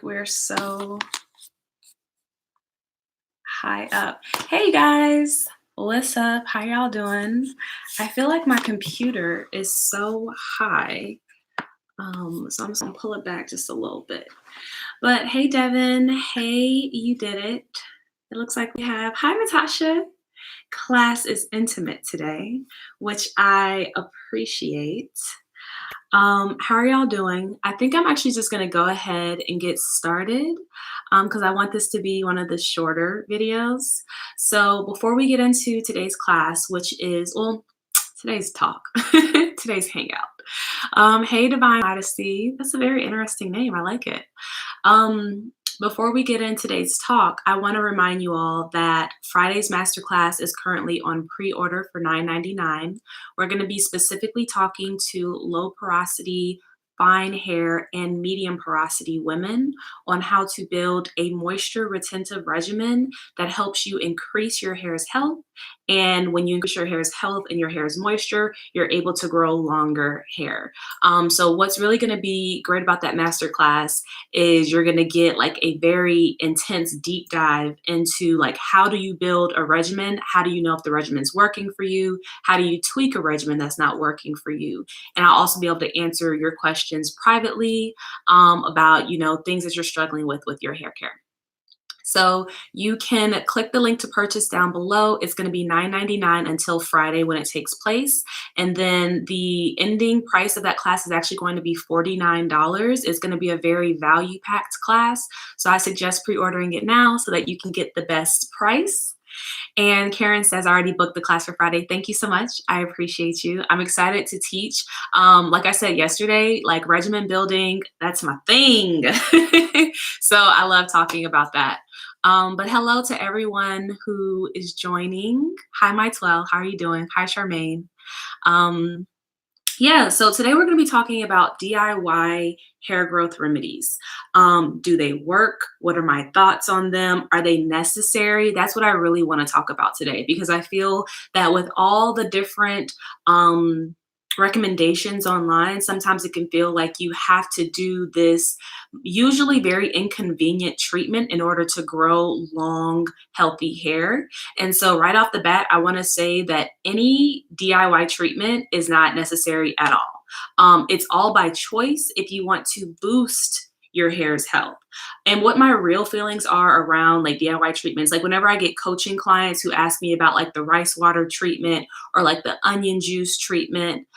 like we're so high up. Hey guys, what's up? How y'all doing? I feel like my computer is so high. So I'm just gonna pull it back just a little bit. But hey Devin, hey, you did it. It looks like we have, hi Natasha. Class is intimate today, which I appreciate. How are y'all doing? I think I'm actually just gonna go ahead and get started because I want this to be one of the shorter videos. So before we get into today's class, which is, well, today's talk, today's hangout. Hey Divine Odyssey, that's a very interesting name, I like it. Before we get into today's talk, I want to remind you all that Friday's masterclass is currently on pre-order for $9.99. We're going to be specifically talking to low porosity, fine hair, and medium porosity women on how to build a moisture retentive regimen that helps you increase your hair's health. And when you increase your hair's health and your hair's moisture, you're able to grow longer hair. So what's really going to be great about that masterclass is you're going to get like a very intense deep dive into like how do you build a regimen? How do you know if the regimen's working for you? How do you tweak a regimen that's not working for you? And I'll also be able to answer your questions privately about, things that you're struggling with your hair care. So you can click the link to purchase down below. It's going to be $9.99 until Friday when it takes place. And then the ending price of that class is actually going to be $49. It's going to be a very value-packed class. So I suggest pre-ordering it now so that you can get the best price. And Karen says, I already booked the class for Friday. Thank you so much. I appreciate you. I'm excited to teach. Like I said yesterday, like regimen building, that's my thing. So I love talking about that. But hello to everyone who is joining. Hi, My12. How are you doing? Hi, Charmaine. Yeah, so today we're going to be talking about DIY hair growth remedies. Do they work? What are my thoughts on them? Are they necessary? That's what I really want to talk about today, because I feel that with all the different recommendations online, sometimes it can feel like you have to do this usually very inconvenient treatment in order to grow long, healthy hair. And so right off the bat, I want to say that any DIY treatment is not necessary at all. It's all by choice if you want to boost your hair's health. And what my real feelings are around like DIY treatments, like whenever I get coaching clients who ask me about like the rice water treatment or like the onion juice treatment,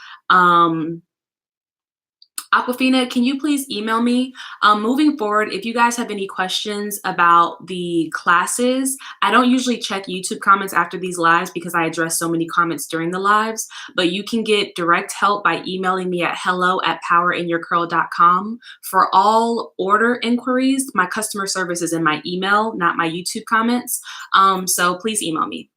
Aquafina, can you please email me? Moving forward, if you guys have any questions about the classes, I don't usually check YouTube comments after these lives because I address so many comments during the lives, but you can get direct help by emailing me at hello@PowerInYourCurl.com. For all order inquiries, my customer service is in my email, not my YouTube comments. So please email me.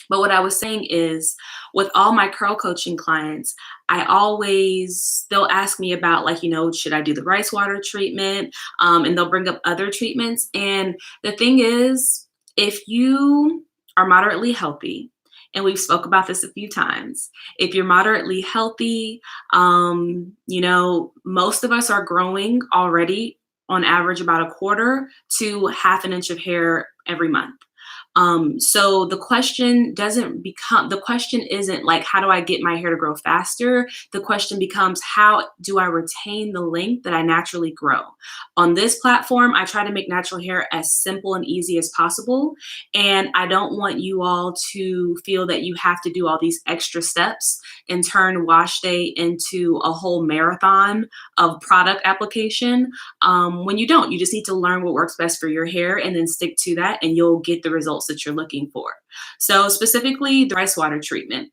But what I was saying is, with all my curl coaching clients, they'll ask me about like, should I do the rice water treatment? And they'll bring up other treatments. And the thing is, if you are moderately healthy, and we've spoke about this a few times, if you're moderately healthy, most of us are growing already on average about 1/4 to 1/2 inch of hair every month. So the question isn't like, how do I get my hair to grow faster? The question becomes, how do I retain the length that I naturally grow? On this platform, I try to make natural hair as simple and easy as possible. And I don't want you all to feel that you have to do all these extra steps and turn wash day into a whole marathon of product application. When you don't, you just need to learn what works best for your hair and then stick to that, and you'll get the results that you're looking for. So specifically the rice water treatment.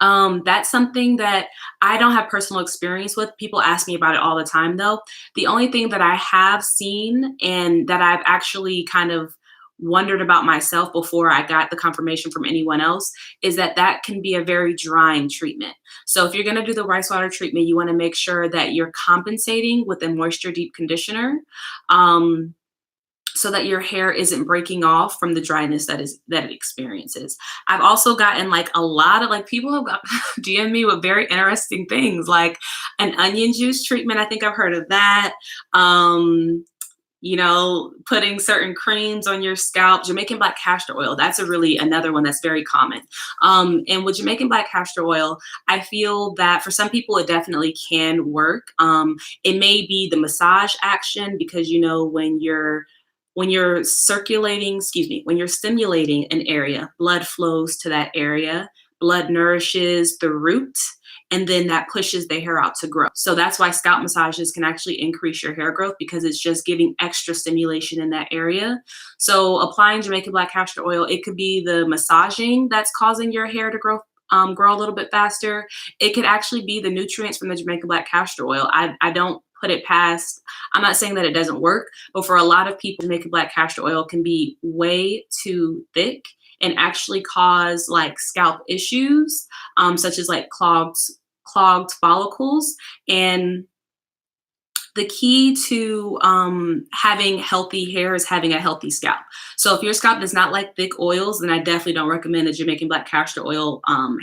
That's something that I don't have personal experience with. People ask me about it all the time though. The only thing that I have seen and that I've actually kind of wondered about myself before I got the confirmation from anyone else is that that can be a very drying treatment. So if you're going to do the rice water treatment, you want to make sure that you're compensating with a moisture deep conditioner. So that your hair isn't breaking off from the dryness that it experiences. I've also gotten like a lot of like people have got DM me with very interesting things like an onion juice treatment. I think I've heard of that. putting certain creams on your scalp. Jamaican black castor oil, that's another one that's very common. And with Jamaican black castor oil, I feel that for some people it definitely can work. It may be the massage action, because when you're circulating, when you're stimulating an area, blood flows to that area, blood nourishes the root, and then that pushes the hair out to grow. So that's why scalp massages can actually increase your hair growth, because it's just giving extra stimulation in that area. So applying Jamaican black castor oil, it could be the massaging that's causing your hair to grow a little bit faster. It could actually be the nutrients from the Jamaican black castor oil. I don't put it past, I'm not saying that it doesn't work, but for a lot of people, Jamaican black castor oil can be way too thick and actually cause like scalp issues, such as like clogged follicles. And the key to having healthy hair is having a healthy scalp. So if your scalp does not like thick oils, then I definitely don't recommend the Jamaican black castor oil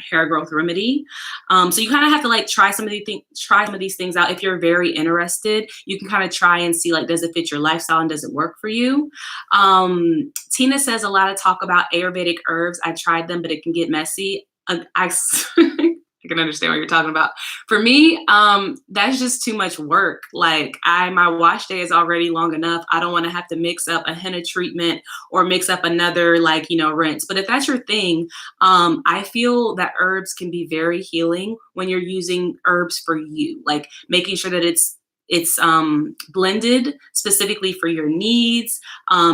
hair growth remedy. So you kind of have to like try some of these things out. If you're very interested, you can kind of try and see like, does it fit your lifestyle and does it work for you? Tina says a lot of talk about Ayurvedic herbs. I tried them, but it can get messy. I can understand what you're talking about. For me, that's just too much work. Like my wash day is already long enough. I don't want to have to mix up a henna treatment or mix up another rinse. But if that's your thing, I feel that herbs can be very healing when you're using herbs for you, like making sure that it's blended specifically for your needs,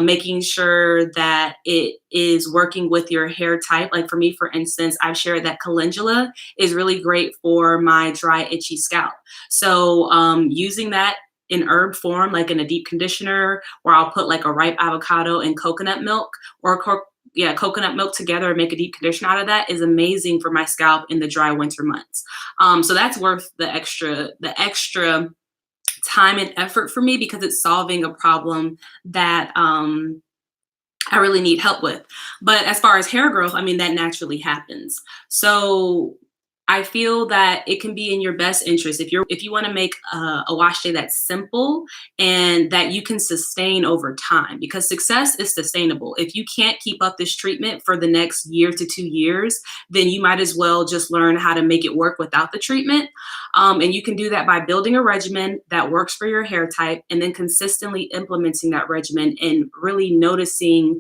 making sure that it is working with your hair type. Like for me, for instance, I've shared that calendula is really great for my dry, itchy scalp. So using that in herb form, like in a deep conditioner, where I'll put like a ripe avocado and coconut milk, or coconut milk together and make a deep conditioner out of that, is amazing for my scalp in the dry winter months. So that's worth the extra time and effort for me, because it's solving a problem that I really need help with. But as far as hair growth, I mean, that naturally happens. So I feel that it can be in your best interest if you want to make a wash day that's simple and that you can sustain over time, because success is sustainable. If you can't keep up this treatment for the next year to 2 years, then you might as well just learn how to make it work without the treatment. And you can do that by building a regimen that works for your hair type, and then consistently implementing that regimen and really noticing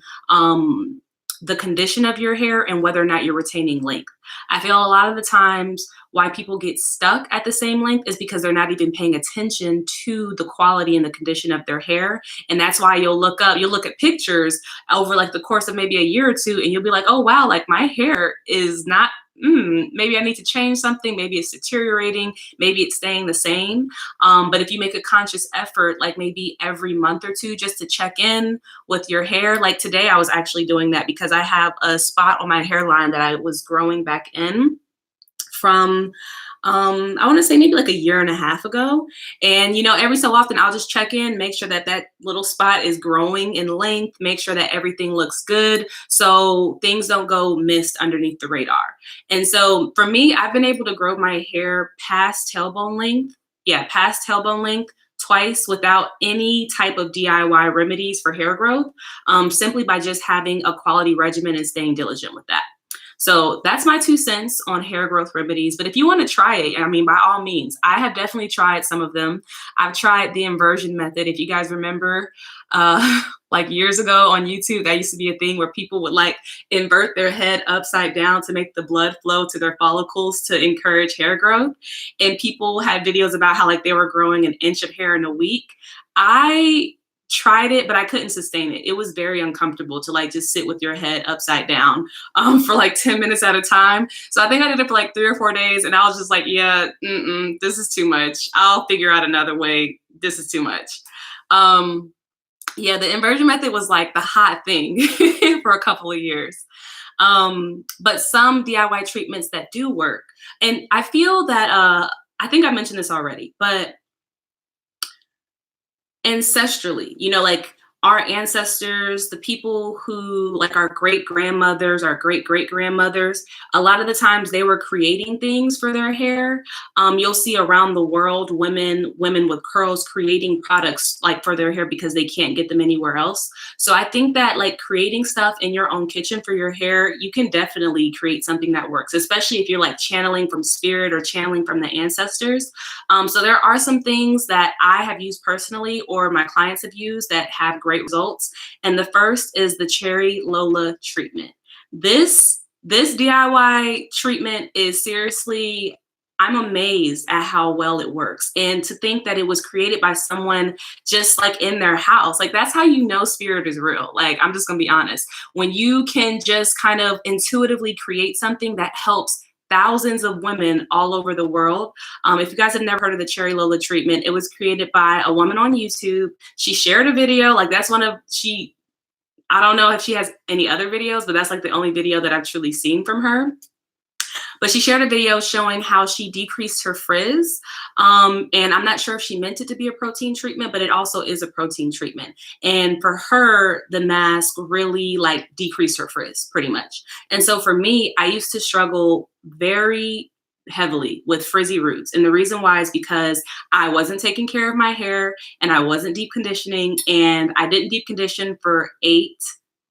the condition of your hair and whether or not you're retaining length. I feel a lot of the times why people get stuck at the same length is because they're not even paying attention to the quality and the condition of their hair. And that's why you'll look at pictures over like the course of maybe a year or two, and you'll be like, oh wow, like my hair is not, maybe I need to change something. Maybe it's deteriorating. Maybe it's staying the same. But if you make a conscious effort, like maybe every month or two, just to check in with your hair. Like today, I was actually doing that because I have a spot on my hairline that I was growing back in from I want to say maybe like a year and a half ago. And, every so often I'll just check in, make sure that that little spot is growing in length, make sure that everything looks good, so things don't go missed underneath the radar. And so for me, I've been able to grow my hair past tailbone length. Yeah, past tailbone length twice without any type of DIY remedies for hair growth, simply by just having a quality regimen and staying diligent with that. So that's my 2 cents on hair growth remedies. But if you want to try it, I mean, by all means, I have definitely tried some of them. I've tried the inversion method. If you guys remember, like years ago on YouTube, that used to be a thing where people would like invert their head upside down to make the blood flow to their follicles to encourage hair growth. And people had videos about how like they were growing an inch of hair in a week. I tried it, but I couldn't sustain it. It was very uncomfortable to like just sit with your head upside down for like 10 minutes at a time. So I think I did it for like 3 or 4 days, and I was just like, yeah, this is too much. I'll figure out another way. This is too much. Yeah, the inversion method was like the hot thing for a couple of years. But some DIY treatments that do work, and I feel that I think I mentioned this already, but ancestrally, like our ancestors, the people who like our great grandmothers, our great great grandmothers, a lot of the times they were creating things for their hair. You'll see around the world women with curls creating products like for their hair because they can't get them anywhere else. So I think that like creating stuff in your own kitchen for your hair, you can definitely create something that works, especially if you're like channeling from spirit or channeling from the ancestors. So there are some things that I have used personally or my clients have used that have great results. And the first is the Cherry Lola treatment. This DIY treatment is seriously, I'm amazed at how well it works. And to think that it was created by someone just like in their house, like that's how you know spirit is real. Like, I'm just gonna be honest. When you can just kind of intuitively create something that helps thousands of women all over the world. If you guys have never heard of the Cherry Lola treatment, it was created by a woman on YouTube. She shared a video, like that's I don't know if she has any other videos, but that's like the only video that I've truly seen from her. But she shared a video showing how she decreased her frizz. And I'm not sure if she meant it to be a protein treatment, but it also is a protein treatment. And for her, the mask really like decreased her frizz pretty much. And so for me, I used to struggle very heavily with frizzy roots. And the reason why is because I wasn't taking care of my hair and I wasn't deep conditioning, and I didn't deep condition for 8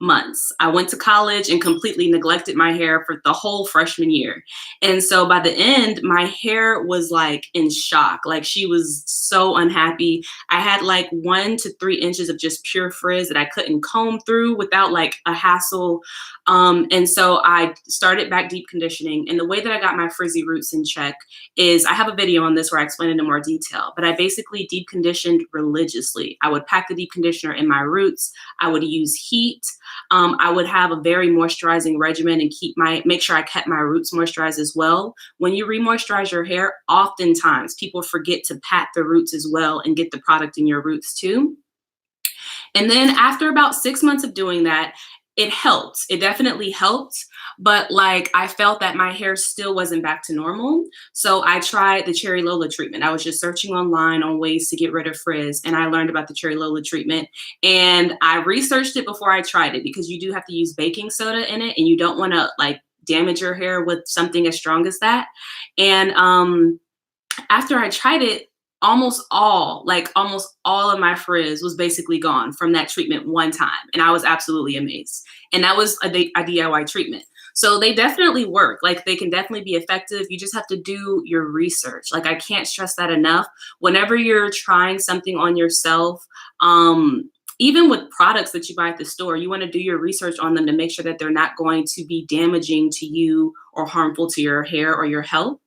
months. I went to college and completely neglected my hair for the whole freshman year. And so by the end, my hair was like in shock. Like she was so unhappy. I had like 1 to 3 inches of just pure frizz that I couldn't comb through without like a hassle. And so I started back deep conditioning. And the way that I got my frizzy roots in check is I have a video on this where I explain it in more detail, but I basically deep conditioned religiously. I would pack the deep conditioner in my roots. I would use heat. I would have a very moisturizing regimen and make sure I kept my roots moisturized as well. When you re-moisturize your hair, oftentimes people forget to pat the roots as well and get the product in your roots too. And then after about 6 months of doing that, it helped. It definitely helped. But like I felt that my hair still wasn't back to normal. So I tried the Cherry Lola treatment. I was just searching online on ways to get rid of frizz. And I learned about the Cherry Lola treatment. And I researched it before I tried it because you do have to use baking soda in it. And you don't want to like damage your hair with something as strong as that. And after I tried it, almost all of my frizz was basically gone from that treatment one time. And I was absolutely amazed. And that was a DIY treatment. So they definitely work. Like they can definitely be effective. You just have to do your research. Like I can't stress that enough. Whenever you're trying something on yourself, even with products that you buy at the store, you want to do your research on them to make sure that they're not going to be damaging to you or harmful to your hair or your health.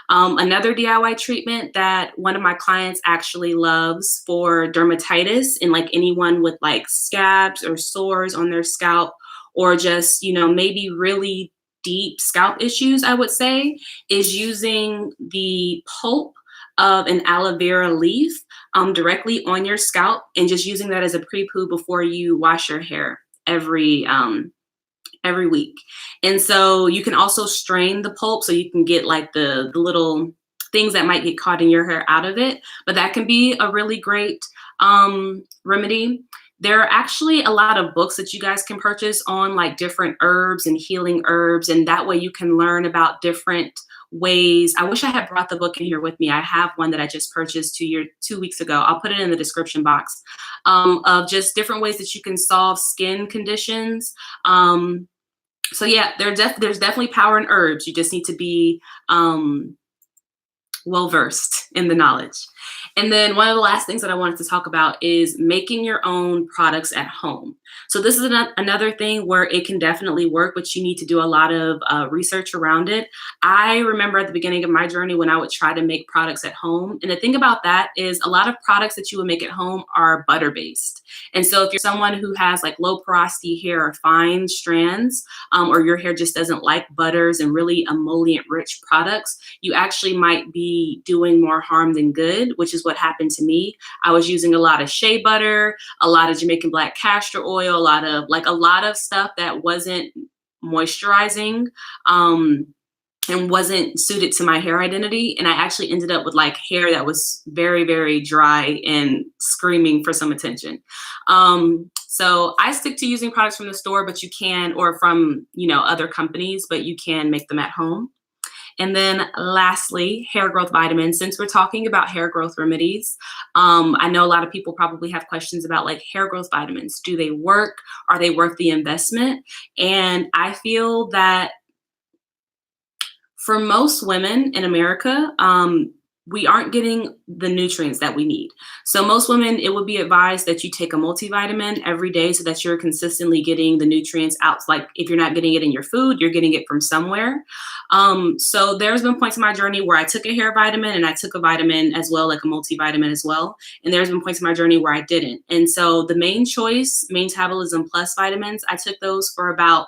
Another DIY treatment that one of my clients actually loves for dermatitis and like anyone with like scabs or sores on their scalp, or just, you know, maybe really deep scalp issues, I would say, is using the pulp of an aloe vera leaf directly on your scalp and just using that as a pre-poo before you wash your hair every week. And so you can also strain the pulp so you can get like the little things that might get caught in your hair out of it. But that can be a really great remedy. There are actually a lot of books that you guys can purchase on like different herbs and healing herbs. And that way you can learn about different ways. I wish I had brought the book in here with me. I have one that I just purchased 2 weeks ago. I'll put it in the description box of just different ways that you can solve skin conditions. So yeah, there's definitely power in herbs. You just need to be well versed in the knowledge. And then one of the last things that I wanted to talk about is making your own products at home. So this is another thing where it can definitely work, but you need to do a lot of research around it. I remember at the beginning of my journey when I would try to make products at home. And the thing about that is a lot of products that you would make at home are butter based. And so if you're someone who has like low porosity hair or fine strands, or your hair just doesn't like butters and really emollient rich products, you actually might be doing more harm than good, which is what happened to me. I was using a lot of shea butter, a lot of Jamaican black castor oil, a lot of stuff that wasn't moisturizing. and wasn't suited to my hair identity. And I actually ended up with like hair that was very, very dry and screaming for some attention. So I stick to using products from the store, but you can, or from, other companies, but you can make them at home. And then lastly, hair growth vitamins. Since we're talking about hair growth remedies, I know a lot of people probably have questions about like hair growth vitamins. Do they work? Are they worth the investment? And I feel that for most women in America, we aren't getting the nutrients that we need. So most women, it would be advised that you take a multivitamin every day so that you're consistently getting the nutrients out. Like if you're not getting it in your food, you're getting it from somewhere. So there's been points in my journey where I took a hair vitamin and I took a vitamin as well, like a multivitamin as well. And there's been points in my journey where I didn't. And so the main choice, Metabolism Plus vitamins, I took those for about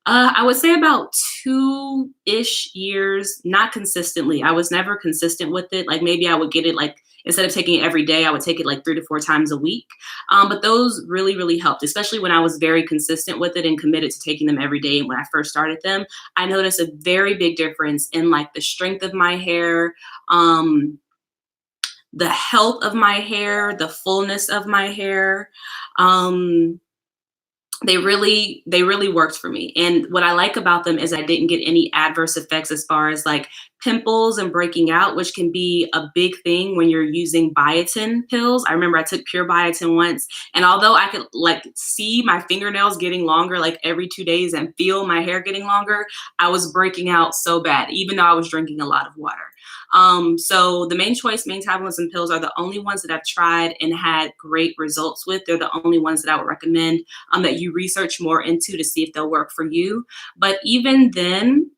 I would say about 2-ish years, not consistently. I was never consistent with it. Like maybe I would get it like, instead of taking it every day, I would take it like 3 to 4 times a week. But those really, really helped, especially when I was very consistent with it and committed to taking them every day. And when I first started them, I noticed a very big difference in like the strength of my hair, the health of my hair, the fullness of my hair. They really worked for me. And what I like about them is I didn't get any adverse effects as far as like pimples and breaking out, which can be a big thing when you're using biotin pills. I remember I took pure biotin once, and although I could like see my fingernails getting longer like every 2 days and feel my hair getting longer, I was breaking out so bad, even though I was drinking a lot of water. So the main choice metabolism pills are the only ones that I've tried and had great results with. They're the only ones that I would recommend that you research more into to see if they'll work for you. But even then,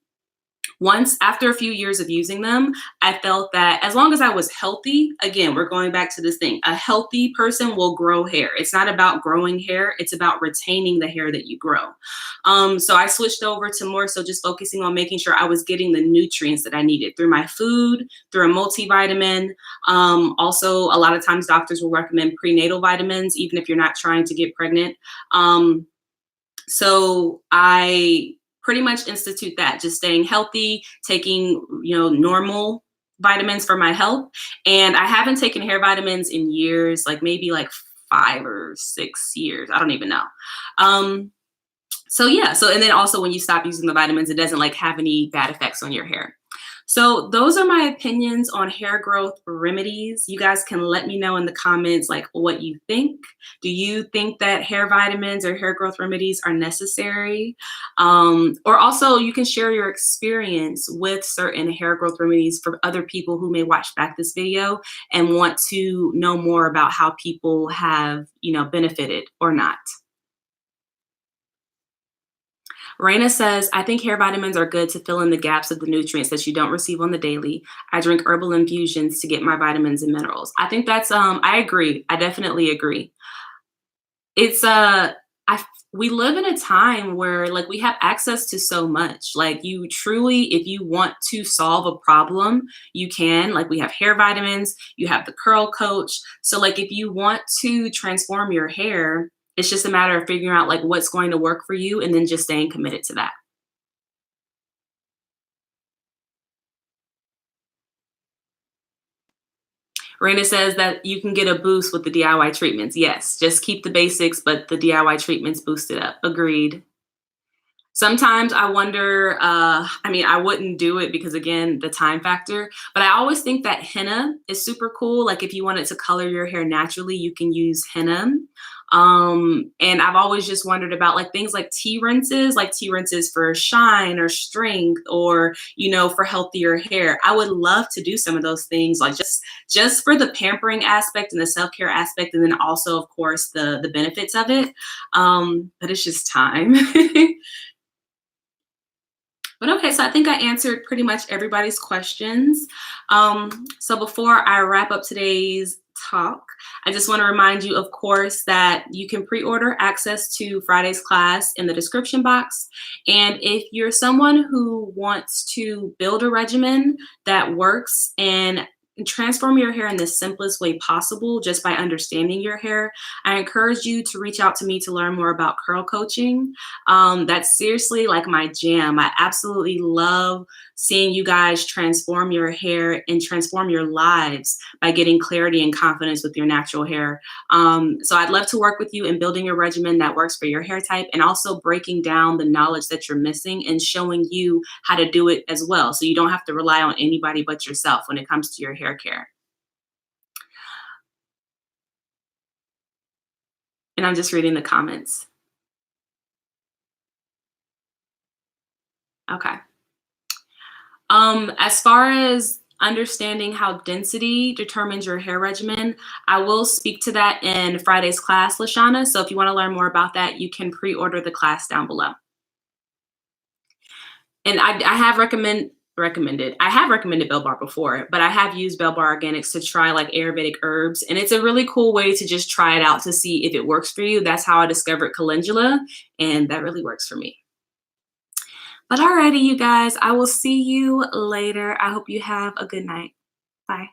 once after a few years of using them, I felt that as long as I was healthy, again, we're going back to this thing, a healthy person will grow hair. It's not about growing hair, it's about retaining the hair that you grow. So I switched over to more so just focusing on making sure I was getting the nutrients that I needed through my food, through a multivitamin. Also, a lot of times doctors will recommend prenatal vitamins, even if you're not trying to get pregnant. So I pretty much institute that, just staying healthy, taking, normal vitamins for my health. And I haven't taken hair vitamins in years, like maybe like 5 or 6 years. I don't even know. So yeah. So, and then also when you stop using the vitamins, it doesn't like have any bad effects on your hair. So those are my opinions on hair growth remedies. You guys can let me know in the comments like what you think. Do you think that hair vitamins or hair growth remedies are necessary? Or also you can share your experience with certain hair growth remedies for other people who may watch back this video and want to know more about how people have, benefited or not. Raina says, I think hair vitamins are good to fill in the gaps of the nutrients that you don't receive on the daily. I drink herbal infusions to get my vitamins and minerals. I think that's, I agree. I definitely agree. It's, we live in a time where like we have access to so much. Like you truly, if you want to solve a problem, you can. Like we have hair vitamins, you have the curl coach. So like if you want to transform your hair, it's just a matter of figuring out like what's going to work for you and then just staying committed to that. Raina says that you can get a boost with the DIY treatments. Yes, just keep the basics, but the DIY treatments boost it up. Agreed. Sometimes I wonder, I wouldn't do it because again, the time factor, but I always think that henna is super cool. Like if you wanted to color your hair naturally, you can use henna. And I've always just wondered about like things like tea rinses for shine or strength or, for healthier hair. I would love to do some of those things, like just for the pampering aspect and the self-care aspect. And then also, of course, the benefits of it. But it's just time. But okay, so I think I answered pretty much everybody's questions. So before I wrap up today's talk, I just want to remind you, of course, that you can pre-order access to Friday's class in the description box. And if you're someone who wants to build a regimen that works and transform your hair in the simplest way possible just by understanding your hair. I encourage you to reach out to me to learn more about curl coaching. That's seriously like my jam. I absolutely love seeing you guys transform your hair and transform your lives by getting clarity and confidence with your natural hair. So I'd love to work with you in building a regimen that works for your hair type, and also breaking down the knowledge that you're missing and showing you how to do it as well. So you don't have to rely on anybody but yourself when it comes to your hair care. And I'm just reading the comments. Okay. As far as understanding how density determines your hair regimen, I will speak to that in Friday's class, Lashana. So if you want to learn more about that, you can pre-order the class down below. And I have recommended. I have recommended Bell Bar before, but I have used Bell Bar Organics to try like Ayurvedic herbs, and it's a really cool way to just try it out to see if it works for you. That's how I discovered calendula, and that really works for me. But alrighty, you guys, I will see you later. I hope you have a good night. Bye.